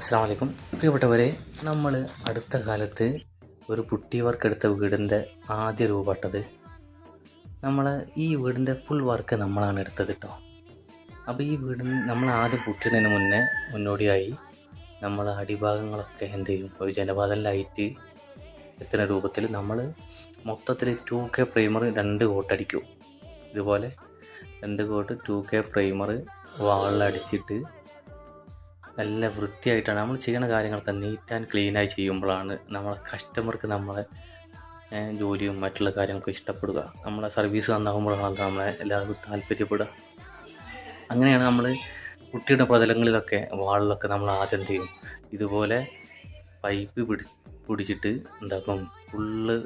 അസ്സലാമു അലൈക്കും. പ്രിയപ്പെട്ടവരെ, നമ്മൾ അടുത്ത കാലത്ത് ഒരു പുട്ടി വർക്ക് എടുത്ത വീടിൻ്റെ ആദ്യ രൂപട്ടത്. നമ്മൾ ഈ വീടിൻ്റെ ഫുൾ വർക്ക് നമ്മളാണ് എടുത്തത് കേട്ടോ. അപ്പോൾ ഈ വീടിന് നമ്മൾ ആദ്യം പുട്ടിടുന്നതിന് മുന്നോടിയായി നമ്മൾ അടിഭാഗങ്ങളൊക്കെ എന്ത് ചെയ്യും, ഒരു ജനവാദം ലൈറ്റ് എത്തുന്ന രൂപത്തിൽ നമ്മൾ മൊത്തത്തിൽ 2K പ്രൈമർ 2 കോട്ടടിക്കും. ഇതുപോലെ 2 കോട്ട് 2K പ്രൈമർ വാളിലടിച്ചിട്ട് നല്ല വൃത്തിയായിട്ടാണ് നമ്മൾ ചെയ്യുന്ന കാര്യങ്ങളൊക്കെ നീറ്റ് ആൻഡ് ക്ലീനായി ചെയ്യുമ്പോഴാണ് നമ്മളെ കസ്റ്റമർക്ക് നമ്മളെ ജോലിയും മറ്റുള്ള കാര്യങ്ങളൊക്കെ ഇഷ്ടപ്പെടുക. നമ്മളെ സർവീസ് നന്നാകുമ്പോഴാണ് നമ്മളെ എല്ലാവർക്കും താല്പര്യപ്പെടുക. അങ്ങനെയാണ് നമ്മൾ കുട്ടിയുടെ പ്രതലങ്ങളിലൊക്കെ വാളിലൊക്കെ നമ്മൾ ആദ്യം ചെയ്യും. ഇതുപോലെ പൈപ്പ് പിടിച്ചിട്ട് എന്താക്കും, ഫുള്ള്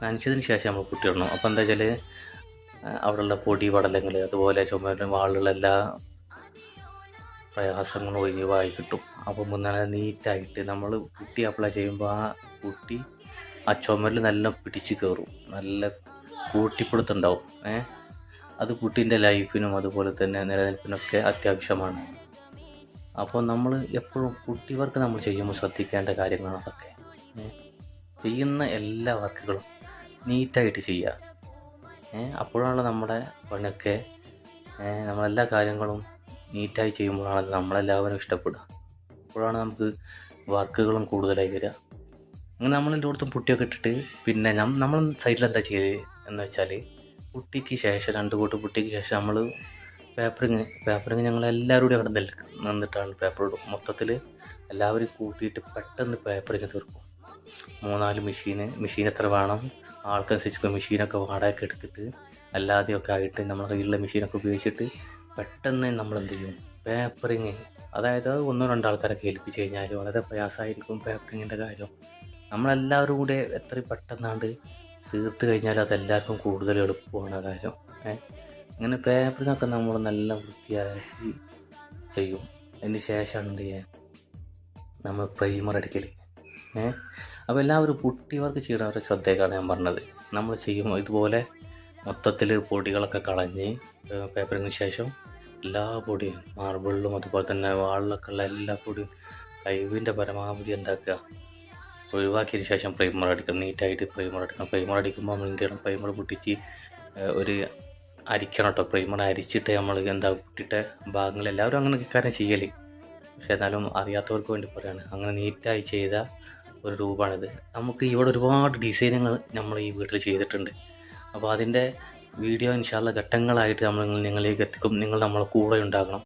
നനച്ചതിന് ശേഷം നമ്മൾ കുട്ടിയിടണം. അപ്പോൾ എന്താ വെച്ചാൽ അവിടെയുള്ള പൊടി പടലങ്ങൾ, അതുപോലെ ചുമരിന് വാളിലുള്ള എല്ലാ പ്രയാസങ്ങൾ ഒഴിവായി കിട്ടും. അപ്പം നല്ല നീറ്റായിട്ട് നമ്മൾ പുട്ടി അപ്ലൈ ചെയ്യുമ്പോൾ ആ പുട്ടി ആ ചുമരിൽ നല്ല പിടിച്ച് കയറും, നല്ല കൂട്ടിപ്പിടുത്തുണ്ടാവും. അത് പുട്ടിൻ്റെ ലൈഫിനും അതുപോലെ തന്നെ നിലനിൽപ്പിനൊക്കെ അത്യാവശ്യമാണ്. അപ്പോൾ നമ്മൾ എപ്പോഴും പുട്ടി വർക്ക് നമ്മൾ ചെയ്യുമ്പോൾ ശ്രദ്ധിക്കേണ്ട കാര്യങ്ങളാണ് അതൊക്കെ. ചെയ്യുന്ന എല്ലാ വർക്കുകളും നീറ്റായിട്ട് ചെയ്യുക. അപ്പോഴാണ് നമ്മുടെ പണിയൊക്കെ നമ്മളെല്ലാ കാര്യങ്ങളും നീറ്റായി ചെയ്യുമ്പോഴാണ് നമ്മളെല്ലാവരും ഇഷ്ടപ്പെടുക. അപ്പോഴാണ് നമുക്ക് വർക്കുകളും കൂടുതലായി വരിക. അങ്ങനെ നമ്മളെൻ്റെ അടുത്തും പുട്ടിയൊക്കെ ഇട്ടിട്ട് പിന്നെ നമ്മൾ സൈഡിൽ എന്താ ചെയ്ത് എന്ന് വെച്ചാൽ, പുട്ടിക്ക് ശേഷം 2 കോട്ട് പുട്ടിക്ക് ശേഷം നമ്മൾ പേപ്പറിങ് ഞങ്ങളെല്ലാവരും കൂടി അവിടെ നിന്നിട്ടാണ് പേപ്പർ ഇടും. മൊത്തത്തിൽ എല്ലാവരും കൂട്ടിയിട്ട് പെട്ടെന്ന് പേപ്പറിങ് തീർക്കും. 3-4 മെഷീൻ എത്ര വേണം ആൾക്കനുസരിച്ച് മെഷീനൊക്കെ വാടകയൊക്കെ എടുത്തിട്ട് അല്ലാതെയൊക്കെ ആയിട്ട് നമ്മുടെ കയ്യിലുള്ള മെഷീനൊക്കെ ഉപയോഗിച്ചിട്ട് പെട്ടെന്ന് നമ്മളെന്ത് ചെയ്യും, പേപ്പറിങ്. അതായത് 1-2 ആൾക്കാരൊക്കെ ഏൽപ്പിച്ച് കഴിഞ്ഞാൽ വളരെ പ്രയാസമായിരിക്കും പേപ്പറിങ്ങിൻ്റെ കാര്യം. നമ്മളെല്ലാവരും കൂടെ എത്ര പെട്ടെന്നാണ്ട് തീർത്ത് കഴിഞ്ഞാൽ അതെല്ലാവർക്കും കൂടുതൽ എളുപ്പമാണ് കാര്യം. അങ്ങനെ പേപ്പറിങ്ങൊക്കെ നമ്മൾ നല്ല വൃത്തിയാക്കി ചെയ്യും. അതിന് ശേഷമാണ് എന്ത് ചെയ്യാൻ, നമ്മൾ പ്രൈമർ അടിക്കൽ. അപ്പോൾ എല്ലാവരും പുട്ടി വർക്ക് ചെയ്യണവരുടെ ശ്രദ്ധയ്ക്കാണ് ഞാൻ പറഞ്ഞത്. നമ്മൾ ചെയ്യുമ്പോൾ ഇതുപോലെ മൊത്തത്തിൽ പൊടികളൊക്കെ കളഞ്ഞ് പേപ്പറിങ്ങിന് ശേഷം എല്ലാ പൊടിയും, മാർബിളിലും അതുപോലെ തന്നെ വാളിലൊക്കെ ഉള്ള എല്ലാ പൊടിയും കഴിവിൻ്റെ പരമാവധി എന്താക്കുക, ഒഴിവാക്കിയതിന് ശേഷം പ്രൈമർ അടിക്കണം. നീറ്റായിട്ട് പ്രൈമർ അടിക്കണം. പ്രൈമർ അടിക്കുമ്പോൾ നമ്മൾ എന്ത് ചെയ്യണം, പ്രൈമർ പൊട്ടിച്ച് ഒരു അരിക്കണം കേട്ടോ. പ്രൈമർ അരിച്ചിട്ട് നമ്മൾ എന്താ പുട്ടിയിട്ട ഭാഗങ്ങൾ എല്ലാവരും അങ്ങനെ കാര്യം ചെയ്യൽ. പക്ഷേ എന്നാലും അറിയാത്തവർക്ക് വേണ്ടി പറയാണ്, അങ്ങനെ നീറ്റായി ചെയ്ത ഒരു രൂപമാണിത്. നമുക്ക് ഇവിടെ ഒരുപാട് ഡിസൈനുകൾ നമ്മൾ ഈ വീട്ടിൽ ചെയ്തിട്ടുണ്ട്. അപ്പോൾ അതിൻ്റെ വീഡിയോ ഇൻഷാ അല്ലാഹ് ഘട്ടങ്ങളായിട്ട് നമ്മൾ നിങ്ങളിലേക്ക് എത്തിക്കും. നിങ്ങൾ നമ്മളെ കൂടെ ഉണ്ടാകണം.